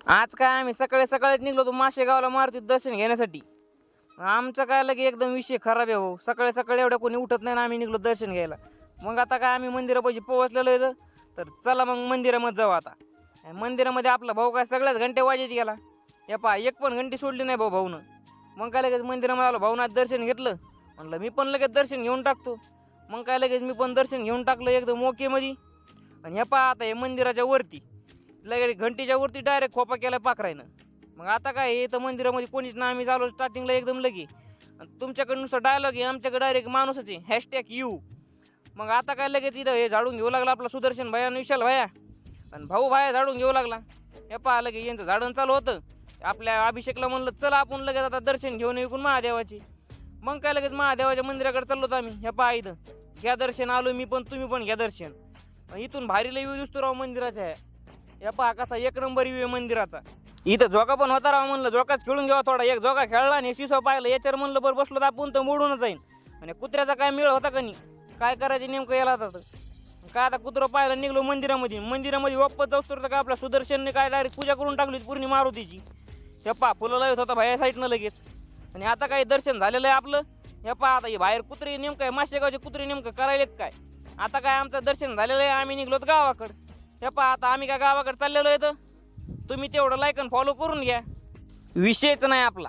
आज काय आम्ही सकाळी सकाळीच निघलो होतो माशेगावला मारुती दर्शन घेण्यासाठी. आमचं काय लगे एकदम विषय खराब आहे हो. सकाळी सकाळी एवढ्या कोणी उठत नाही ना, आम्ही निघलो दर्शन घ्यायला. मग आता काय आम्ही मंदिरापाशी पोहोचलेलो आहे तर चला मग मंदिरामध्ये जाऊ. आता मंदिरामध्ये आपला भाऊ काय सगळ्याच घंटे वाजत गेला. या पा एक पण घंटी सोडली नाही भाऊनं. मग काय लगेच मंदिरामध्ये आलो, भाऊनात दर्शन घेतलं. म्हणलं मी पण लगेच दर्शन घेऊन टाकतो. मग काय लगेच मी पण दर्शन घेऊन टाकलं एकदम ओकेमध्ये. आणि ह्या पा आता हे मंदिराच्या वरती लगेच घंटीच्या वरती डायरेक्ट खोपा केला पाखरायनं. मग आता काय हे तर मंदिरामध्ये कोणीच ना, आम्ही झालो स्टार्टिंगला एकदम लगे. तुमच्याकडे नुसतं डायलॉग आहे, आमच्याकडे डायरेक्ट माणूसच आहे #यू. मग आता काय लगेच इथं हे झाडून घेऊ लागला आपला सुदर्शन भाया आणि विशाल भाया आणि भाऊ भाया झाडून घेऊ लागला. हे पहा लगे यांचं झाडण चालू होतं. आपल्या अभिषेकला म्हणलं चला आपण लगेच आता दर्शन घेऊन येऊ महादेवाची. मग काय लगेच महादेवाच्या मंदिराकडे चाललो होतो आम्ही. हे पहा इथं घ्या दर्शन, आलो मी पण, तुम्ही पण घ्या दर्शन. इथून भारीला व्ह्यू दिसतो राव मंदिराच्या. या पहा कसा एक नंबर व्ह्यू मंदिराचा. इथं झोका पण होता राव, म्हणलं झोकाच खेळून घ्यावा थोडा. एक झोका खेळला आणि शिसो पाहिलं याच्यावर म्हणलं बरं बसलो तर आपण तर मोडूनच जाईन. आणि कुत्र्याचा काय मेळ होता का नाही, काय करायचे नेमकं याला. आता काय आता कुत्रं पाहायला निघलो मंदिरामध्ये वापस जाऊस तर का आपल्या सुदर्शनने काय डायरेक्ट पूजा करून टाकली पूर्ण मारुतीची. हे पहा फुलं लावत होता भाया साईडनं लगेच. आणि आता काही दर्शन झालेलं आहे आपलं. हे पहा आता हे बाहेर कुत्रे नेमकं माशेगावचे कुत्रे नेमकं करायलेत काय. आता काय आमचं दर्शन झालेलं आहे, आम्ही निघलोत गावाकडं. हे पहा आता आम्ही काय गावाकडे चाललेलो आहे. तर तुम्ही तेवढं लाईक आणि फॉलो करून घ्या, विषयच नाही आपला.